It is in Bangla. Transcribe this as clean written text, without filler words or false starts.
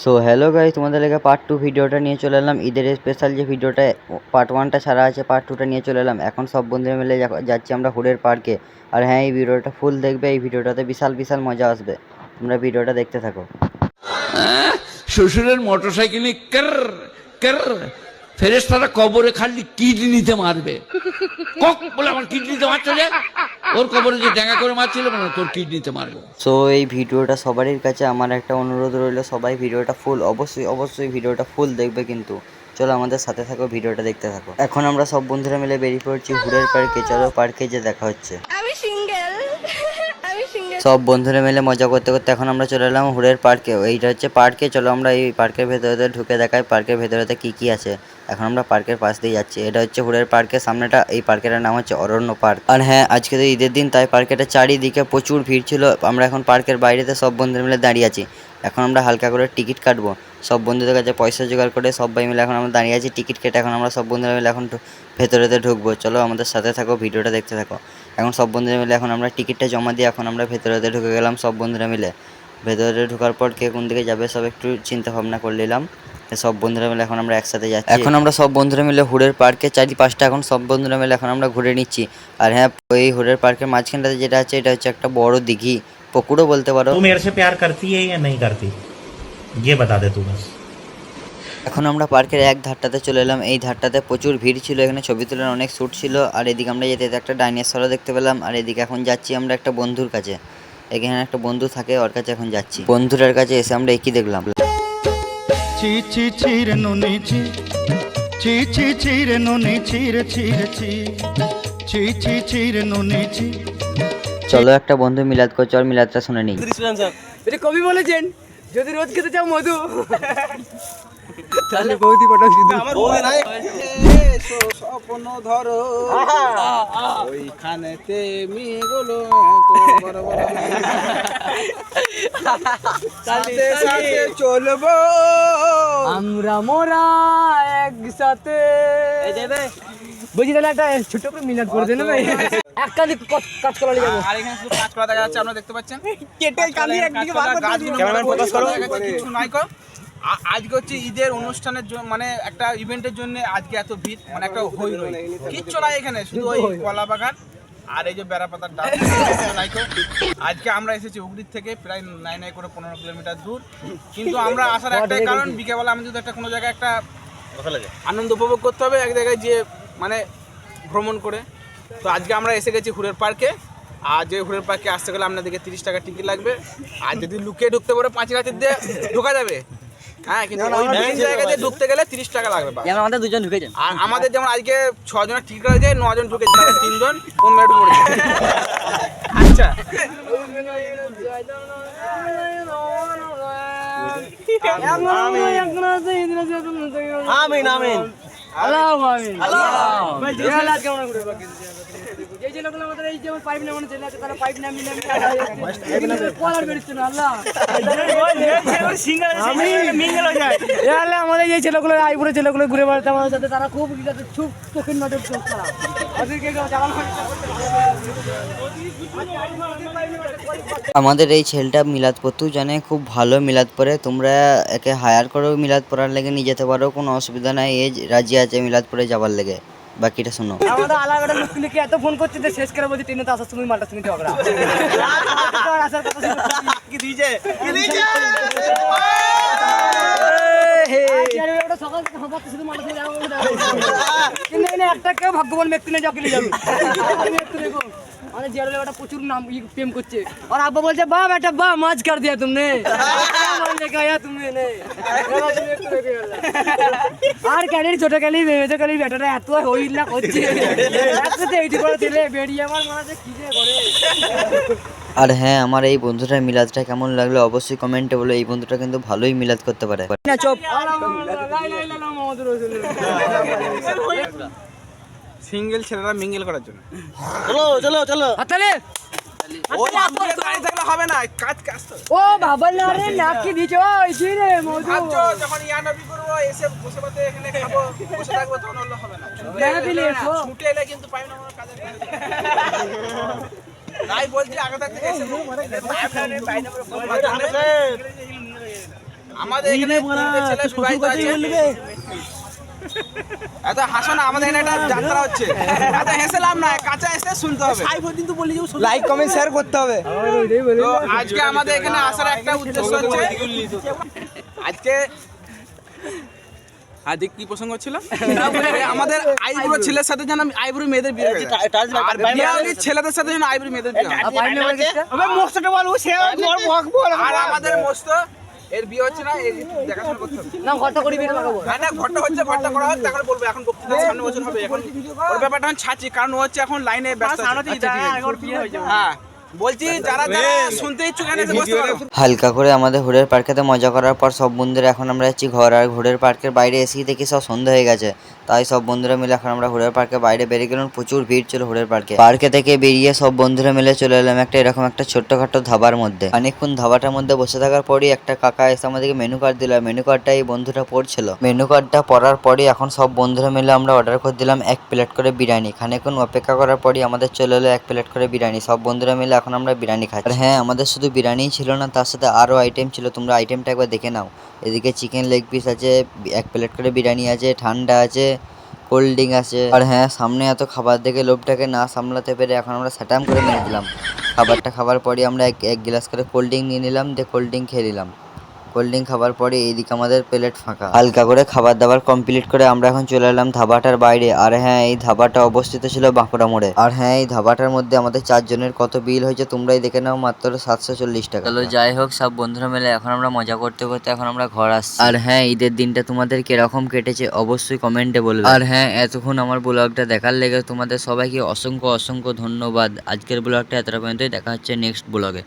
সো হ্যালো গাইস, তোমাদের লেগে পার্ট 2 ভিডিওটা নিয়ে চলে এলাম। ঈদের স্পেশাল যে ভিডিওটা পার্ট 1টা ছাড়া আছে, পার্ট 2টা নিয়ে চলে এলাম। এখন সব বন্ধুরা মিলে যাচ্ছি আমরা হুডের পার্কে। আর হ্যাঁ, এই ভিডিওটা ফুল দেখবে, এই ভিডিওটাতে বিশাল বিশাল মজা আসবে। তোমরা ভিডিওটা দেখতে থাকো। শ্বশুরের মোটরসাইকেলে কর কর ফেরেশতারা কবরে খালি কিডনিতে মারবে। কক বলে আমার কিডনিতে মারছে রে, ওর কবরে যে ড্যাঙ্গা করে মারছিল মানে তোর কিডনিতে মারবে। সো এই ভিডিওটা সবারই কাছে আমার একটা অনুরোধ রইল, সবাই ভিডিওটা ফুল অবশ্যই ভিডিওটা ফুল দেখবে কিন্তু। চলো আমাদের সাথে থাকো, ভিডিওটা দেখতে থাকো। এখন আমরা সব বন্ধুরা মিলে বেরিয়ে পড়ছি হুডের পার্কে। চলো পার্কে যে দেখা হচ্ছে। সব বন্ধুরা মিলে মজা করতে করতে এখন আমরা চলে এলাম হুডের পার্কে। এইটা হচ্ছে পার্কে। চলো আমরা এই পার্কের ভেতরে ঢুকে দেখাই পার্কের ভেতরেতে কি আছে। এখন আমরা পার্কের পাশ দিয়ে যাচ্ছি। এটা হচ্ছে হুডের পার্কের সামনেটা। এই পার্কের নাম হচ্ছে অরণ্য পার্ক। আর হ্যাঁ, আজকে তো ঈদের দিন, তাই পার্কেটা চারিদিকে প্রচুর ভিড় ছিল। আমরা এখন পার্কের বাইরেতে সব বন্ধুরা মিলে দাঁড়িয়ে আছি। এখন আমরা হালকা করে টিকিট কাটবো। সব বন্ধুদের কাছে পয়সা জোগাড় করে সবাই মিলে এখন আমরা দাঁড়িয়ে আছি টিকিট কেটে। এখন আমরা সব বন্ধুরা মিলে এখন ভেতরেতে ঢুকবো। চলো আমাদের সাথে থাকো, ভিডিওটা দেখতে থাকো। এখন সব বন্ধুরা মিলে এখন আমরা টিকিটটা জমা দিয়ে এখন আমরা ভেতরেতে ঢুকে গেলাম সব বন্ধুরা মিলে। ভেতরে ঢোকার পর কে কোন দিকে যাবে সব একটু চিন্তা ভাবনা করে নিলাম। সব বন্ধুরা মিলে এখন আমরা একসাথে যাচ্ছি। এখন আমরা সব বন্ধুরা মিলে হুডের পার্কে চারিপাশটা এখন সব বন্ধুরা মিলে এখন আমরা ঘুরে নিচ্ছি। আর হ্যাঁ, ওই হুডের পার্কের মাঝখানটাতে যেটা আছে, এটা হচ্ছে একটা বড় দিঘি, পুকুরও বলতে পারো। तू मेरे से प्यार करती है या नहीं करती ये बता दे तू बस। এখন আমরা পার্কের এক ধারটাতে চলে এলাম। এই ধারটাতে প্রচুর ভিড় ছিল, এখানে ছবি তোলার অনেক শ্যুট ছিল। আর এদিকে আমরা যেতে যেতে একটা ডাইনোসরও দেখতে পেলাম। আর এদিকে এখন যাচ্ছি আমরা একটা বন্ধুর কাছে। এখানে একটা বন্ধু থাকে, ওর কাছে এখন যাচ্ছি। বন্ধুটার কাছে এসে আমরা একই দেখলাম। ছি ছি ছি রে নুনি ছি ছি ছি ছি রে নুনি ছি রে ছি রে ছি ছি ছি ছি রে নুনি ছি। চলো একটা বন্ধু মিলাদ করছে, ওর মিলাদটা শুনে নিই। এটা কবি বলেছেন, যদি রোজ খেতে চাও মধু তাহলে বৌদি পাঠাও শুধু। স্বপ্ন ধরো ওইখানেতে মেয়েগুলো বড় বড় সাথে সাথে চলবো আমরা মোরা একসাথে। বুঝি তাহলে একটা ছোট করে মিলাদ করে দেন ভাই। এক কালি কাজ করা যাবো। আর এখানে শুধু কাজ করা দেখা যাচ্ছে, আপনারা দেখতে পাচ্ছেন। কেটে কালি একদিকে বার করে দিন। ক্যামেরাম্যান ফোকাস করো। কিছু নাই কর। আজকে হচ্ছে ঈদের অনুষ্ঠানের জন্য, মানে একটা ইভেন্টের জন্য আজকে এত ভিড়, মানে একটা হই রই কিচ্ছু নাই এখানে, শুধু ওই কলা বাগান আর এই যে বেড়াপাতার ডাল। আজকে আমরা এসেছি উগড়ির থেকে প্রায় নাই করে 15 কিলোমিটার দূর। কিন্তু আমরা আসার একটাই কারণ, বিকেলবেলা আমি যদি একটা কোনো জায়গায় একটা আনন্দ উপভোগ করতে হবে, এক জায়গায় যে মানে ভ্রমণ করে। তো আজকে আমরা এসে গেছি হুডের পার্কে। আর যে হুডের পার্কে আসতে গেলে আপনাদেরকে 30 টাকা টিকিট লাগবে। আর যদি লুকিয়ে ঢুকতে পারে 5 রাতের দিয়ে ঢোকা যাবে। হ্যাঁ, কিন্তু ওই মেইন জায়গাতে ঢুকতে গেলে 30 টাকা লাগবে। আমাদের দুজন ঢুকেছেন। আর আমাদের যেমন আজকে 6 জনের টিকিট হয়েছে, 9 জন ঢুকেছে, 3 জন 15 মিনিট পড়েছে। আচ্ছা, আমিন আমিন আল্লাহ আমিন আল্লাহ। এই যে লোকগুলো আমাদের এই যে পাইপ নামানো ছেলে আছে, তারা পাইপ নামিয়ে পলার বেরোচ্ছে না। আল্লাহ মিঙ্গল হয়ে যায়। আল্লাহ আমাদের এই ছেলেগুলো আইপুরে ছেলেগুলো ঘুরে বেড়াতে আমাদের সাথে, তারা খুব খুব চোখের নজর চোখ তারা ওদেরকে আমাদের এই ছেলেটা মিলাদ পড়তেও জানে, খুব ভালো মিলাদ পড়ে। তোমরা একে হায়ার করেও মিলাদ পড়ার লেগে নিয়ে যেতে পারো, কোনো অসুবিধা নাই। এজ রাজি আছে মিলাদ পড়ে যাবার লেগে। বাকিটা শোনো। আমাদের আলাদা লোকগুলোকে এত ফোন করছে যে শেষ করে বলছি ট্রেনে তো আসার সময় মালটার সঙ্গে ঝগড়া। কি দিয়েছে একটা কেউ ভাগ্যবান ব্যক্তি নেই যাকে যাবে। প্রচুর নাম প্রেম করছে। আর আব্বা বলছে বা বেটা বা মাছ কাট দিয়া তুমনে তুমনে আর ক্যালির ছোট ক্যালি মেজো ক্যালি বেটাটা এত হইল না করছে এইটি করে ছেলে বেরিয়ে আমার মনে কি যে করে। আর হ্যাঁ, আমার এই বন্ধুটার মিলাদটা কেমন লাগলো অবশ্যই কমেন্টে বলো। এই বন্ধুটা কিন্তু ভালোই মিলাদ করতে পারে না। চুপ। সিঙ্গেল ছেলেরা মিঙ্গেল করার জন্য। চলো চলো চলো হাততালি। হবে না, কাজ কাজ তো। ও বাবা না রে, নাকি দিছো ওই জি রে মধু। আচ্ছা, যখন ইয়ানবি করব এসে বসে বসে এখানে খাবো, বসে থাকবো, তখন হলো হবে না। দেখা দিলে এসো, ছুটে এলে কিন্তু পাই না আমার কাজের কাজ। তাই বলছি আগে থাকতে এসে পাই না পাই না। আমাদের এখানে তিনটে ছেলে বিবাহিত আছে। এত হাসো না, আমাদের এখানে একটা যাত্রা হচ্ছে। এত হেসেলাম না, কাঁচা এসে শুনতে হবে। লাইক কমেন্ট শেয়ার করতে হবে। তো আজকে আমাদের এখানে আসার একটা উদ্দেশ্য হচ্ছে, আজকে কি প্রসঙ্গ ছিল? আমাদের আইবুড়ো ছেলের সাথে যেন আইবুড়ো মেয়েদের বিয়ে হয়ে যায়। আর বিয়ালি ছেলেদের সাথে যেন আইবুড়ো মেয়েদের বিয়ে হয়। আর আমাদের মস্ত এর বিয়ে হচ্ছে না, এর দেখাশোনা করতে হবে। না ঘরটা করি বিয়ে লাগাবো। না ঘরটা হচ্ছে, ঘরটা করা হোক, তারপরে বলবো। এখন বক্তৃতা সামনে বছর হবে, এখন ওর ব্যাপারটা আমি ছাড়ছি, কারণ ও হচ্ছে এখন লাইনে ব্যস্ত আছে। হ্যাঁ বলছি, যারা যারা শুনতে ইচ্ছুক এখানে এসে বসতে পারো। হালকা করে আমাদের হুডের পার্কেতে মজা করার পর সব বন্ধুরা এখন আমরা যাচ্ছি ঘর। আর হুডের পার্কের বাইরে এসেই দেখি সব সন্ধ্যা হয়ে গেছে, তাই সব বন্ধুরা মিলে এখন আমরা হুডের পার্কের বাইরে বেরিয়ে গেলাম। প্রচুর ভিড় ছিল হুডের পার্কে থেকে বেরিয়ে সব বন্ধুরা মিলে চলে এলাম একটা এরকম একটা ছোট্টখাটো ধাবার মধ্যে। অনেকক্ষণ ধাবাটার মধ্যে বসে থাকার পরই একটা কাকা এসে আমাদেরকে মেনু কার্ড দিল। মেনু কার্ডটা এই বন্ধুটা পড়ছিল। মেনু কার্ডটা পড়ার পরই এখন সব বন্ধুরা মিলে আমরা অর্ডার করে দিলাম 1 প্লেট করে বিরিয়ানি। খানিকক্ষণ অপেক্ষা করার পরই আমাদের চলে এলো 1 প্লেট করে বিরিয়ানি। সব বন্ধুরা মিলে এখন আমরা বিরিয়ানি খাচ্ছি। আর হ্যাঁ, আমাদের শুধু বিরিয়ানিই ছিল না, তার সাথে আরও আইটেম ছিল। তোমরা আইটেমটা একবার দেখে নাও। এদিকে চিকেন লেগ পিস আছে, 1 প্লেট করে বিরিয়ানি আছে, ঠান্ডা আছে, কোল্ড ড্রিঙ্ক আছে। আর হ্যাঁ, সামনে এত খাবার দেখে লোভটাকে না সামলাতে পেরে এখন আমরা স্যাটাম করে নিয়ে দিলাম। খাবারটা খাবার পরই আমরা এক গ্লাস করে কোল্ড ড্রিঙ্ক নিয়ে নিলাম, দিয়ে কোল্ড ড্রিঙ্ক খেয়ে নিলাম। কোল্ড ড্রিঙ্ক খাবার পরে এইদিকে আমাদের প্লেট ফাঁকা। হালকা করে খাবার দাবার কমপ্লিট করে আমরা এখন চলে এলাম ধাবাটার বাইরে। আর হ্যাঁ, এই ধাবাটা অবস্থিত ছিল বাঁকুড়া মোড়ে। আর হ্যাঁ, এই ধাবাটার মধ্যে আমাদের 4 জনের কত বিল হয়েছে তোমরাই দেখে নাও, মাত্র 740 টাকা। চলো যাই হোক, সব বন্ধুরা মিলে এখন আমরা মজা করতে করতে এখন আমরা ঘর আসছি। আর হ্যাঁ, ঈদের দিনটা তোমাদের কিরকম কেটেছে অবশ্যই কমেন্টে বলবে। আর হ্যাঁ, এতক্ষণ আমার ব্লগটা দেখার লেগে তোমাদের সবাইকে অসংখ্য অসংখ্য ধন্যবাদ। আজকের ব্লগটা এতটা পর্যন্তই, দেখা হচ্ছে নেক্সট ব্লগে।